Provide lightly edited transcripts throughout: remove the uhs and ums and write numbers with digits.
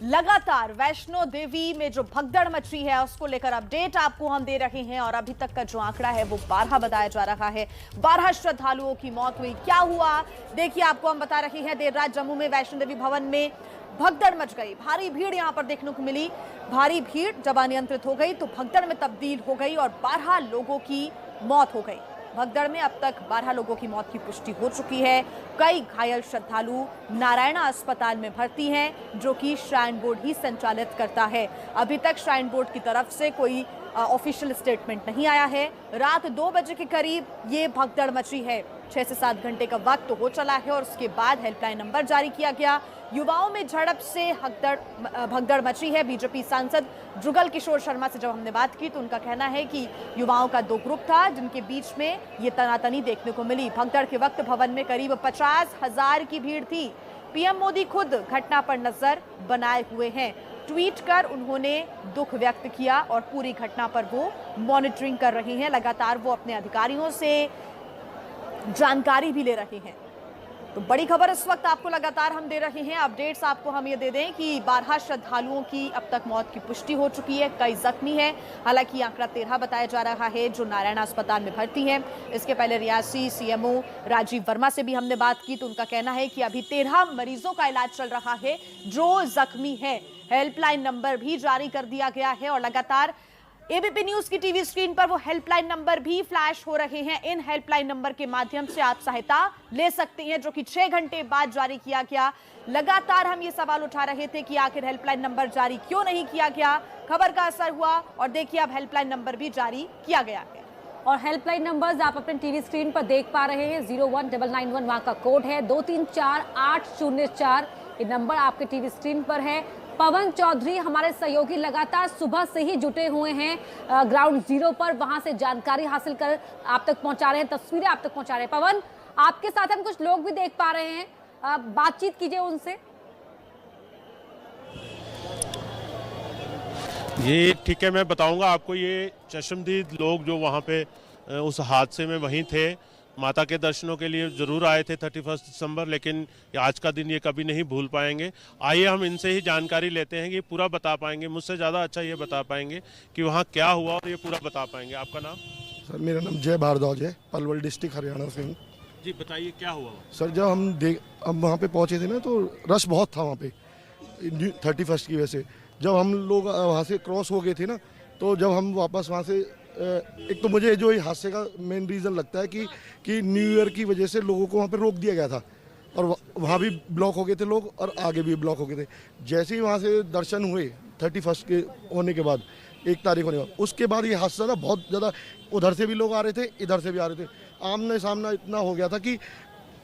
लगातार वैष्णो देवी में जो भगदड़ मची है उसको लेकर अपडेट आपको हम दे रहे हैं और अभी तक का जो आंकड़ा है वो 12 बताया जा रहा है। 12 श्रद्धालुओं की मौत हुई। क्या हुआ देखिए, आपको हम बता रहे हैं। देर रात जम्मू में वैष्णो देवी भवन में भगदड़ मच गई। भारी भीड़ यहां पर देखने को मिली। भारी भीड़ जब अनियंत्रित हो गई तो भगदड़ में तब्दील हो गई और 12 लोगों की मौत हो गई। भगदड़ में अब तक 12 लोगों की मौत की पुष्टि हो चुकी है। कई घायल श्रद्धालु नारायणा अस्पताल में भर्ती हैं, जो कि श्राइन बोर्ड ही संचालित करता है। अभी तक श्राइन बोर्ड की तरफ से कोई ऑफिशियल स्टेटमेंट नहीं आया है। रात 2 बजे के करीब ये भगदड़ मची है। 6 से 7 घंटे का वक्त हो चला है और उसके बाद हेल्पलाइन नंबर जारी किया गया। युवाओं में झड़प से भगदड़ मची है। बीजेपी सांसद जुगल किशोर शर्मा से जब हमने बात की तो उनका कहना है कि युवाओं का 2 ग्रुप था, जिनके बीच में ये तनातनी देखने को मिली। भगदड़ के वक्त भवन में करीब 50,000 की भीड़ थी। पीएम मोदी खुद घटना पर नजर बनाए हुए हैं। ट्वीट कर उन्होंने दुख व्यक्त किया और पूरी घटना पर वो मॉनिटरिंग कर रहे हैं। लगातार वो अपने अधिकारियों से जानकारी भी ले रहे हैं। तो बड़ी खबर इस वक्त आपको लगातार हम दे रहे हैं। अपडेट्स आपको हम ये दे दें कि 12 श्रद्धालुओं की अब तक मौत की पुष्टि हो चुकी है। कई जख्मी हैं। हालांकि आंकड़ा 13 बताया जा रहा है जो नारायणा अस्पताल में भर्ती हैं। इसके पहले रियासी सीएमओ राजीव वर्मा से भी हमने बात की तो उनका कहना है कि अभी 13 मरीजों का इलाज चल रहा है जो जख्मी है। हेल्पलाइन नंबर भी जारी कर दिया गया है और लगातार एबीपी न्यूज की टीवी स्क्रीन पर वो हेल्पलाइन नंबर भी फ्लैश हो रहे हैं। इन हेल्पलाइन नंबर के माध्यम से आप सहायता ले सकते हैं, जो कि 6 घंटे बाद जारी किया गया। लगातार हम ये सवाल उठा रहे थे कि आखिर हेल्पलाइन नंबर जारी क्यों नहीं किया गया। खबर का असर हुआ और देखिए अब हेल्पलाइन नंबर भी जारी किया गया है। और हेल्पलाइन नंबर्स आप अपने टीवी स्क्रीन पर देख पा रहे हैं। 01991 वहां का कोड है। 234804 ये नंबर आपके टीवी स्क्रीन पर है। पवन चौधरी हमारे सहयोगी लगातार सुबह से ही जुटे हुए हैं ग्राउंड जीरो पर, वहां से जानकारी हासिल कर आप तक पहुंचा रहे हैं, तस्वीरें आप तक पहुंचा रहे हैं। पवन, आपके साथ हम कुछ लोग भी देख पा रहे हैं, बातचीत कीजिए उनसे। ये ठीक है, मैं बताऊंगा आपको। ये चश्मदीद लोग जो वहाँ पे उस हादसे में वहीं थे, माता के दर्शनों के लिए ज़रूर आए थे 31 दिसंबर, लेकिन आज का दिन ये कभी नहीं भूल पाएंगे। आइए हम इनसे ही जानकारी लेते हैं कि पूरा बता पाएंगे, मुझसे ज़्यादा अच्छा ये बता पाएंगे कि वहाँ क्या हुआ और ये पूरा बता पाएंगे। आपका नाम? सर मेरा नाम जय भारद्वाज है, पलवल डिस्ट्रिक्ट हरियाणा से हूँ। जी बताइए क्या हुआ? सर जब हम वहाँ पे पहुँचे थे ना तो रश बहुत था वहाँ पे 31 की वजह से। जब हम लोग वहाँ से क्रॉस हो गए थे ना, तो जब हम वापस वहाँ से एक तो मुझे जो हादसे का मेन रीज़न लगता है कि न्यू ईयर की वजह से लोगों को वहाँ पे रोक दिया गया था और वहाँ भी ब्लॉक हो गए थे लोग और आगे भी ब्लॉक हो गए थे। जैसे ही वहाँ से दर्शन हुए 31 के होने के बाद, 1 तारीख होने के बाद, उसके बाद ये हादसा ना बहुत ज़्यादा, उधर से भी लोग आ रहे थे, इधर से भी आ रहे थे। आमने सामना इतना हो गया था कि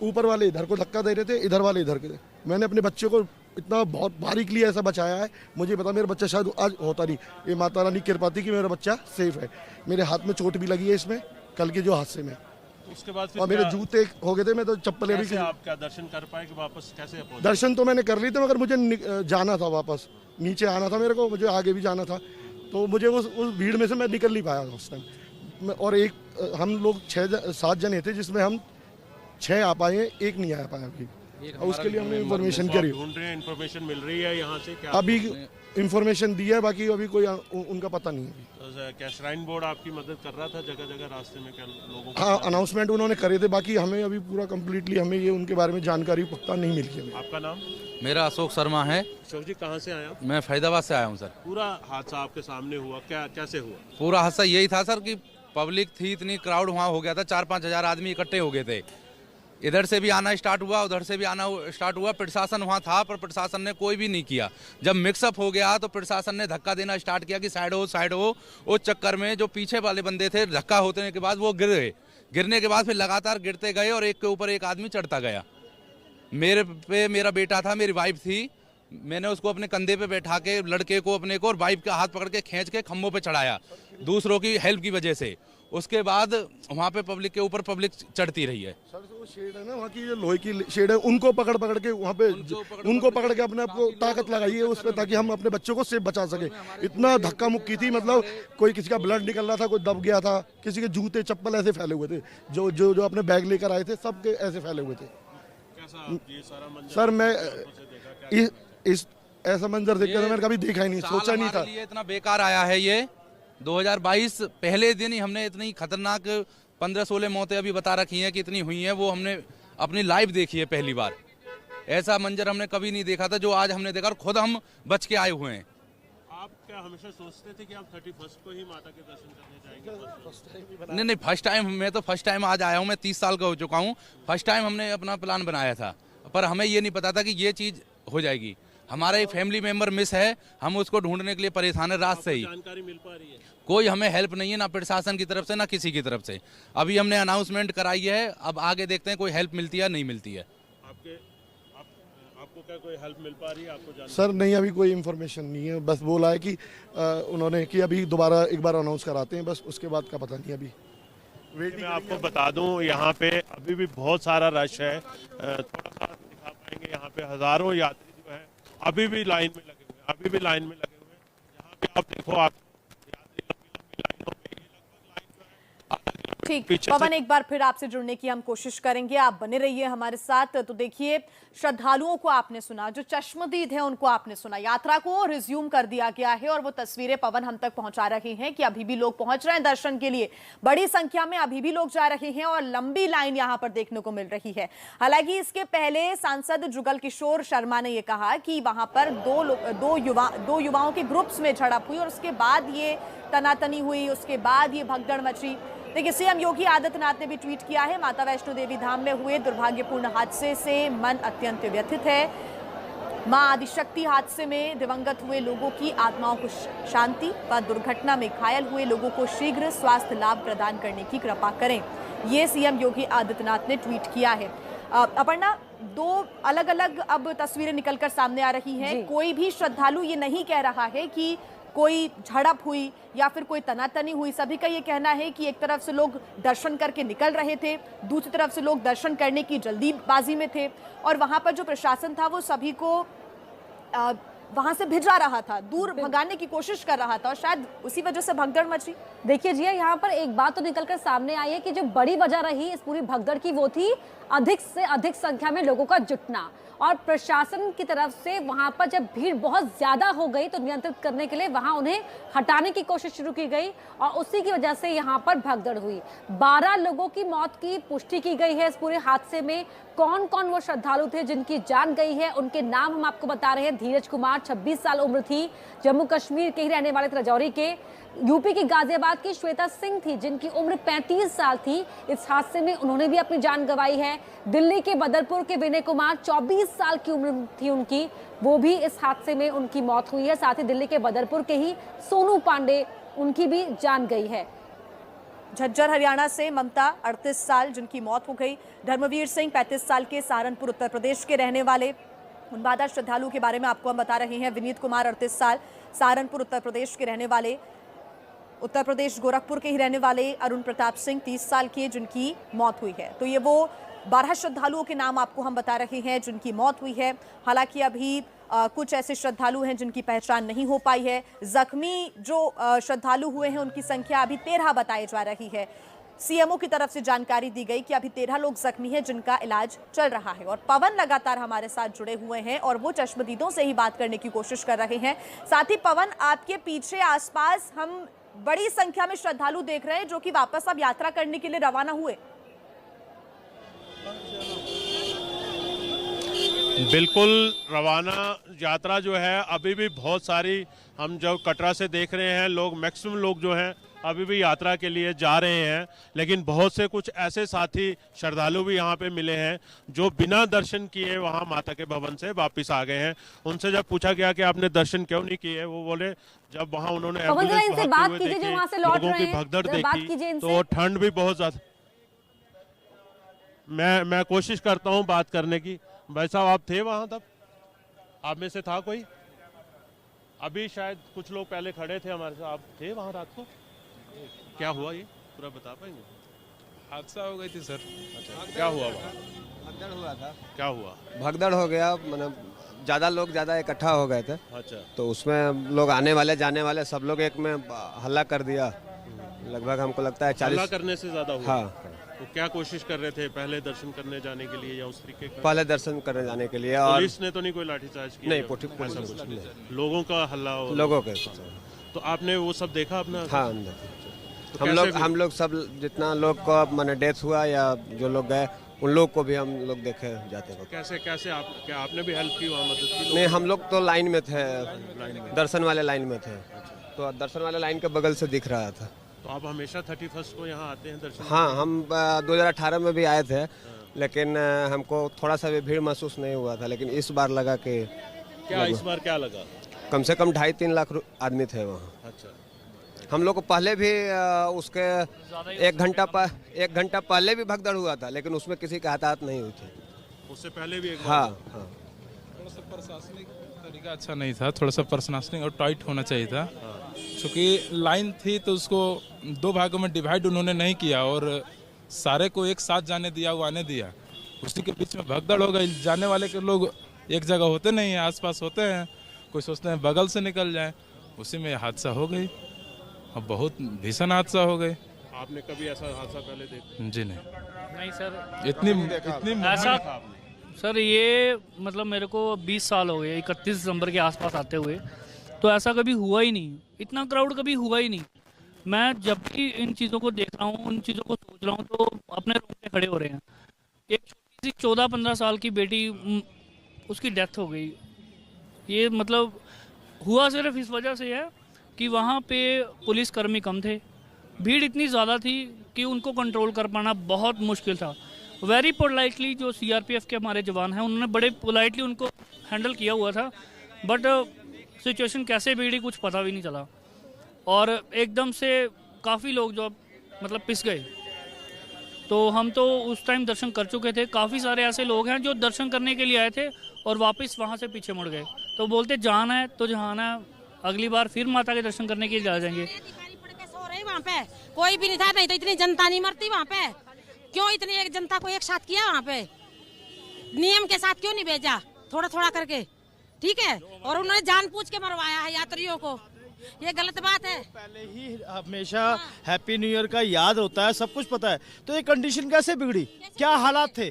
ऊपर वाले इधर को धक्का दे रहे थे, इधर वाले इधर के। मैंने अपने बच्चे को इतना बहुत बारीकली ऐसा बचाया है, मुझे पता मेरा बच्चा शायद आज होता नहीं। ये माता रानी की कृपा थी कि मेरा बच्चा सेफ है। मेरे हाथ में चोट भी लगी है इसमें कल के जो हादसे में। उसके बाद और मेरे जूते हो गए थे, मैं तो चप्पल भी। आप क्या दर्शन कर पाए कि वापस कैसे? दर्शन तो मैंने कर ली थी, मगर मुझे जाना था वापस, नीचे आना था मेरे को, मुझे आगे भी जाना था, तो मुझे उस भीड़ में से मैं निकल नहीं पाया उस टाइम। और हम लोग 6-7 जने थे, जिसमें हम 6 आ पाए, 1 नहीं आ पाया अभी। उसके लिए हमने इन्फॉर्मेशन करी, ढूंढ रहे हैं, इन्फॉर्मेशन मिल रही है यहाँ से क्या? अभी इन्फॉर्मेशन दी है, बाकी अभी कोई उनका पता नहीं है। तो क्या श्राइन बोर्ड आपकी मदद कर रहा था जगह जगह रास्ते में? क्या लोगों को? हाँ, अनाउंसमेंट उन्होंने करे थे, बाकी हमें अभी पूरा कम्प्लीटली हमें ये उनके बारे में जानकारी पक्का नहीं मिली है। आपका नाम? मेरा अशोक शर्मा है। अशोक जी कहाँ से आए? मैं फरीदाबाद से आया हूँ सर। पूरा हादसा आपके सामने हुआ, क्या कैसे हुआ? पूरा हादसा यही था सर कि पब्लिक थी, इतनी क्राउड वहाँ हो गया था, 4-5 हज़ार आदमी इकट्ठे हो गए थे। इधर से भी आना स्टार्ट हुआ, उधर से भी आना स्टार्ट हुआ। प्रशासन वहाँ था पर प्रशासन ने कोई भी नहीं किया। जब मिक्सअप हो गया तो प्रशासन ने धक्का देना स्टार्ट किया कि साइड हो साइड हो। उस चक्कर में जो पीछे वाले बंदे थे, धक्का होने के बाद वो गिर गए। गिरने के बाद फिर लगातार गिरते गए और एक के ऊपर एक आदमी चढ़ता गया। मेरे पे मेरा बेटा था, मेरी वाइफ थी, मैंने उसको अपने कंधे पे बैठा के, लड़के को अपने को और वाइफ का हाथ पकड़ के खींच के खम्भों पे चढ़ाया दूसरों की हेल्प की वजह से। उसके बाद वहाँ पे पब्लिक के ऊपर पब्लिक चढ़ती रही है। सर वो शेड है ना, वहाँ की जो लोहे की शेड है, उनको पकड़ के वहाँ पे उनको पकड़ के अपने आप को ताकत लगाइए उस पर, ताकि हम अपने बच्चों को सेफ बचा सके। इतना धक्का मुक्की थी, मतलब कोई किसी का ब्लड निकल रहा था, कोई दब गया था, किसी के जूते चप्पल ऐसे फैले हुए थे, जो जो जो अपने बैग लेकर आए थे सबके ऐसे फैले हुए थे। कैसा ये सारा मंजर सर मैं इस ऐसा मंजर देखकर मैंने कभी देखा ही नहीं, सोचा नहीं था। ये इतना बेकार आया है ये 2022 पहले दिन ही हमने इतनी खतरनाक 15-16 मौतें अभी बता रखी हैं कि इतनी हुई हैं, वो हमने अपनी लाइव देखी है पहली बार। ऐसा मंजर हमने कभी नहीं देखा था जो आज हमने देखा, और खुद हम बच के आए हुए हैं। आप क्या हमेशा सोचते थे कि आप 31 को ही माता के दर्शन करने जाएंगे? नहीं, फर्स्ट टाइम, मैं तो फर्स्ट टाइम आज आया हूँ, मैं 30 साल का हो चुका हूँ। फर्स्ट टाइम हमने अपना प्लान बनाया था, पर हमें ये नहीं पता था कि ये चीज़ हो जाएगी। हमारा एक फैमिली मेंबर मिस है, हम उसको ढूंढने के लिए परेशान है रात से ही। जानकारी मिल पा रही है? कोई हमें हेल्प नहीं है, ना प्रशासन की तरफ से ना किसी की तरफ से। अभी हमने अनाउंसमेंट कराई है, अब आगे देखते हैं कोई हेल्प मिलती है नहीं मिलती है। आपको क्या कोई हेल्प मिल पा रही है? आपको जानकारी? सर नहीं, अभी कोई इन्फॉर्मेशन नहीं है, बस बोला है कि उन्होंने कि अभी दोबारा एक बार अनाउंस कराते हैं, बस उसके बाद का पता नहीं अभी। मैं आपको बता दूं यहाँ पे अभी भी बहुत सारा रश है। थोड़ा सा दिखा पाएंगे, यहाँ पे हजारों यात्री जो है अभी भी लाइन में लगे हुए हैं, अभी भी लाइन में लगे हुए हैं। यहाँ पे आप देखो, आप यात्री लंबी लाइनों में, ये लगभग लाइन जो है आधा किलोमीटर ठीक, पीछे पवन से। एक बार फिर आपसे जुड़ने की हम कोशिश करेंगे, आप बने रहिए हमारे साथ। तो देखिए, श्रद्धालुओं को आपने सुना, जो चश्मदीद है उनको आपने सुना, यात्रा को रिज्यूम कर दिया गया है और वो तस्वीरें पवन हम तक पहुंचा रहे हैं कि अभी भी लोग पहुंच रहे हैं दर्शन के लिए, बड़ी संख्या में अभी भी लोग जा रहे हैं और लंबी लाइन यहां पर देखने को मिल रही है। हालांकि इसके पहले सांसद जुगल किशोर शर्मा ने यह कहा कि वहां पर दो युवाओं के ग्रुप्स में झड़प हुई और उसके बाद ये तनातनी हुई, उसके बाद ये भगदड़ मची। देखिए, सीएम योगी आदित्यनाथ ने भी ट्वीट किया है, माता वैष्णो देवी धाम में हुए दुर्भाग्यपूर्ण हादसे से मन अत्यंत व्यथित है। मां आदिशक्ति हादसे में दिवंगत हुए लोगों की आत्माओं को शांति व दुर्घटना में घायल हुए लोगों को शीघ्र स्वास्थ्य लाभ प्रदान करने की कृपा करें, ये सीएम योगी आदित्यनाथ ने ट्वीट किया है। अपर्णा, दो अलग अलग अब तस्वीरें निकलकर सामने आ रही हैं। कोई भी श्रद्धालु ये नहीं कह रहा है कि कोई झड़प हुई या फिर कोई तनातनी हुई। सभी का ये कहना है कि एक तरफ से लोग दर्शन करके निकल रहे थे, दूसरी तरफ से लोग दर्शन करने की जल्दीबाजी में थे और वहां पर जो प्रशासन था वो सभी को वहां से भिजा रहा था, दूर भगाने की कोशिश कर रहा था और शायद उसी वजह से भगदड़ मची। देखिए जी, यहाँ पर एक बात तो निकलकर सामने आई है कि जो बड़ी वजह रही इस पूरी भगदड़ की वो थी अधिक से अधिक संख्या में लोगों का जुटना, और प्रशासन की तरफ से वहां पर जब भीड़ बहुत ज्यादा हो गई तो नियंत्रित करने के लिए वहां उन्हें हटाने की कोशिश शुरू की गई और उसी की वजह से यहाँ पर भगदड़ हुई। 12 लोगों की मौत की पुष्टि की गई है इस पूरे हादसे में। कौन कौन वो श्रद्धालु थे जिनकी जान गई है, उनके नाम हम आपको बता रहे हैं। धीरज कुमार 26 साल उम्र थी, जम्मू कश्मीर के ही रहने वाले राजौरी के। यूपी की गाजियाबाद की श्वेता सिंह थी जिनकी उम्र 35 साल थी, इस हादसे में उन्होंने भी अपनी जान गंवाई है। दिल्ली के बदरपुर के विनय कुमार 24 साल की उम्र थी उनकी, वो भी इस हादसे में उनकी मौत हुई है। साथ ही दिल्ली के बदरपुर के ही सोनू पांडे, उनकी भी जान गई है। झज्जर हरियाणा से ममता 38 साल जिनकी मौत हो गई। धर्मवीर सिंह 35 साल के सहारनपुर उत्तर प्रदेश के रहने वाले। उन 12 श्रद्धालु के बारे में आपको हम बता रहे हैं। विनीत कुमार 38 साल सहारनपुर उत्तर प्रदेश के रहने वाले। उत्तर प्रदेश गोरखपुर के ही रहने वाले अरुण प्रताप सिंह 30 साल के जिनकी मौत हुई है। तो ये वो 12 श्रद्धालुओं के नाम आपको हम बता रहे हैं जिनकी मौत हुई है। हालांकि अभी कुछ ऐसे श्रद्धालु हैं जिनकी पहचान नहीं हो पाई है। जख्मी जो श्रद्धालु हुए हैं उनकी संख्या अभी 13 बताई जा रही है। सीएमओ की तरफ से जानकारी दी गई कि अभी 13 लोग जख्मी हैं जिनका इलाज चल रहा है। और पवन लगातार हमारे साथ जुड़े हुए हैं और वो चश्मदीदों से ही बात करने की कोशिश कर रहे हैं। साथ ही पवन, आपके पीछे आसपास हम बड़ी संख्या में श्रद्धालु देख रहे हैं जो कि वापस अब यात्रा करने के लिए रवाना हुए। बिल्कुल, रवाना यात्रा जो है अभी भी बहुत सारी, हम जो कटरा से देख रहे हैं, लोग मैक्सिमम लोग जो हैं अभी भी यात्रा के लिए जा रहे हैं। लेकिन बहुत से कुछ ऐसे साथी श्रद्धालु भी यहाँ पे मिले हैं जो बिना दर्शन किए वहाँ माता के भवन से वापस आ गए हैं। उनसे जब पूछा गया कि आपने दर्शन क्यों नहीं किए, वो बोले जब वहाँ उन्होंने एम्बुलेंस भागते हुए देखी, लोगों की भगदड़ देखी तो ठंड भी बहुत ज्यादा। मैं कोशिश करता हूँ बात करने की। भाई साहब, आप थे वहाँ तब? आप में से था कोई? अभी शायद कुछ लोग पहले खड़े थे हमारे साथ, आप थे वहाँ रात को? क्या हुआ ये पूरा बता पाएंगे? हादसा हो गई थी सर। अच्छा, क्या हुआ वहाँ? भगदड़ हुआ था। क्या हुआ? भगदड़ हो गया, मतलब ज़्यादा लोग इकट्ठा हो गए थे। अच्छा, तो उसमें लोग आने वाले जाने वाले सब लोग एक में हल्ला कर दिया। लगभग हमको लगता है 40 हल्ला करने से ज्यादा हुआ। हाँ, तो क्या कोशिश कर रहे थे, पहले दर्शन करने जाने के लिए या उस तरीके का? पहले दर्शन करने जाने के लिए। और पुलिस ने तो नहीं कोई लाठीचार्ज किया? नहीं, पुलिस नहीं, लोगों का हल्ला हो? लोगों के। तो आपने वो सब देखा अपना? हाँ, तो हम लोग सब जितना लोग का मैंने डेथ हुआ या जो लोग गए उन लोग को भी हम लोग देखे जाते वक्त। कैसे कैसे क्या आपने भी हेल्प की, वहाँ मदद की? नहीं, हम लोग तो लाइन में थे, दर्शन वाले लाइन में थे, तो दर्शन वाले लाइन के बगल से दिख रहा था। तो आप हमेशा 31 को यहाँ आते हैं दर्शन? हाँ, हम 2018 में भी आए थे, लेकिन हमको थोड़ा सा भी भीड़ महसूस नहीं हुआ था, लेकिन इस बार लगा कि क्या इस बार क्या लगा? कम से कम 2.5-3 लाख आदमी थे वहाँ। अच्छा। हम लोग को पहले भी उसके एक घंटा पहले भी भगदड़ हुआ था, लेकिन उसमें किसी के हताहत नहीं हुई थी। उससे पहले भी एक बार? हाँ। थोड़ा सा प्रशासनिक तरीका अच्छा नहीं था, थोड़ा सा प्रशासनिक और टाइट होना चाहिए था, क्योंकि लाइन थी तो उसको 2 भागों में डिवाइड उन्होंने नहीं किया और सारे को एक साथ जाने दिया, वो आने दिया। उसी के बीच में भगदड़ हो गई। जाने वाले के लोग एक जगह होते नहीं हैं, आसपास होते हैं, कोई सोचते हैं बगल से निकल जाए, उसी में हादसा हो गई और बहुत भीषण हादसा हो गई। आपने कभी ऐसा हादसा पहले देखा? जी नहीं सर, इतनी ऐसा सर ये मतलब मेरे को 20 साल हो गए 31 दिसंबर के आसपास आते हुए, तो ऐसा कभी हुआ ही नहीं, इतना क्राउड कभी हुआ ही नहीं। मैं जब भी इन चीज़ों को देख रहा हूँ, उन चीज़ों को सोच रहा हूँ, तो अपने रोंगटे खड़े हो रहे हैं। एक छोटी सी 14-15 साल की बेटी, उसकी डेथ हो गई। ये मतलब हुआ सिर्फ इस वजह से है कि वहाँ पे पुलिसकर्मी कम थे, भीड़ इतनी ज़्यादा थी कि उनको कंट्रोल कर पाना बहुत मुश्किल था। वेरी पोलाइटली जो सीआरपीएफ के हमारे जवान हैं, उन्होंने बड़े पोलाइटली उनको हैंडल किया हुआ था, बट सिचुएशन कैसे बिगड़ी कुछ पता भी नहीं चला और एकदम से काफ़ी लोग जो मतलब पिस गए। तो हम तो उस टाइम दर्शन कर चुके थे, काफ़ी सारे ऐसे लोग हैं जो दर्शन करने के लिए आए थे और वापस वहाँ से पीछे मुड़ गए। तो बोलते जान है तो जहान है, अगली बार फिर माता के दर्शन करने के लिए जा जाएंगे। सो रही वहाँ पे कोई भी नहीं था, नहीं तो इतनी जनता नहीं मरती वहाँ पे। क्यों इतनी एक जनता को एक साथ किया वहाँ पे, नियम के साथ क्यों नहीं भेजा, थोड़ा थोड़ा करके, ठीक है। और उन्होंने जानबूझ के मरवाया है यात्रियों को, ये गलत बात है। पहले ही हमेशा हैप्पी न्यू ईयर का याद होता है, सब कुछ पता है, तो ये कंडीशन कैसे बिगड़ी, क्या हालात थे,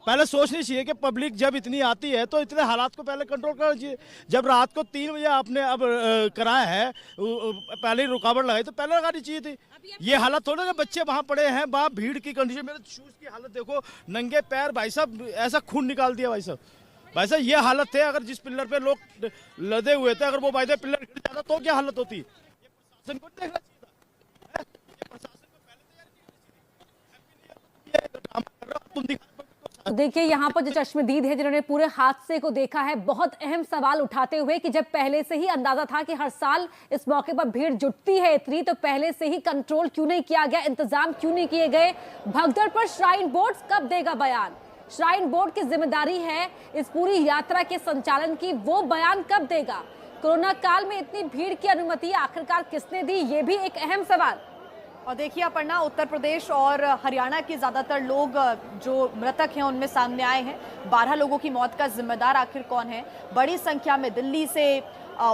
पहले सोचनी चाहिए कि पब्लिक जब इतनी आती है तो इतने हालात को पहले कंट्रोल करना चाहिए। जब रात को 3 बजे आपने अब कराया है, पहले ही रुकावट लगाई तो पहले लगानी चाहिए थी। ये हालत थोड़ा ना, बच्चे वहाँ पड़े हैं, वहाँ भीड़ की कंडीशन, मेरे शूज की हालत देखो, नंगे पैर, भाई साहब ऐसा खून निकाल दिया भाई साहब। भाई साहब ये हालत थे, अगर जिस पिलर पे लोग लदे हुए थे, अगर वो भाई साहब पिलर गिर जाता तो क्या हालत होती। देखिए यहाँ पर जो चश्मदीद है जिन्होंने पूरे हादसे को देखा है, बहुत अहम सवाल उठाते हुए कि जब पहले से ही अंदाजा था कि हर साल इस मौके पर भीड़ जुटती है इतनी, तो पहले से ही कंट्रोल क्यों नहीं किया गया, इंतजाम क्यों नहीं किए गए। भगदड़ पर श्राइन बोर्ड कब देगा बयान, श्राइन बोर्ड की जिम्मेदारी है इस पूरी यात्रा के संचालन की, वो बयान कब देगा। कोरोना काल में इतनी भीड़ की अनुमति आखिरकार किसने दी, ये भी एक अहम सवाल। और देखिए अपर्णा, उत्तर प्रदेश और हरियाणा के ज्यादातर लोग जो मृतक हैं उनमें सामने आए हैं। 12 लोगों की मौत का जिम्मेदार आखिर कौन है। बड़ी संख्या में दिल्ली से,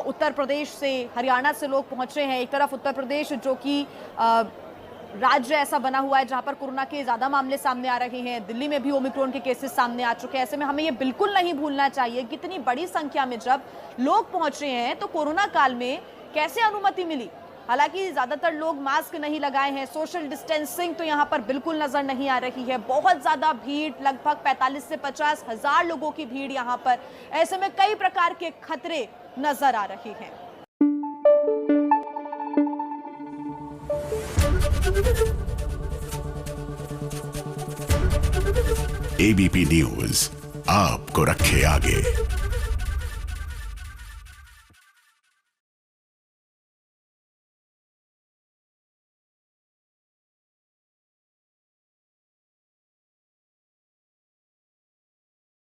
उत्तर प्रदेश से, हरियाणा से लोग पहुंचे हैं। एक तरफ उत्तर प्रदेश जो कि राज्य ऐसा बना हुआ है जहां पर कोरोना के ज्यादा मामले सामने आ रहे हैं, दिल्ली में भी ओमिक्रॉन के केसेस सामने आ चुके हैं। ऐसे में हमें ये बिल्कुल नहीं भूलना चाहिए कि इतनी बड़ी संख्या में जब लोग पहुंच रहे हैं तो कोरोना काल में कैसे अनुमति मिली। हालांकि ज्यादातर लोग मास्क नहीं लगाए हैं, सोशल डिस्टेंसिंग तो यहाँ पर बिल्कुल नजर नहीं आ रही है। बहुत ज्यादा भीड़, लगभग 45 से 50 हजार लोगों की भीड़ यहाँ पर। ऐसे में कई प्रकार के खतरे नजर आ रहे हैं। एबीपी न्यूज आपको रखे आगे।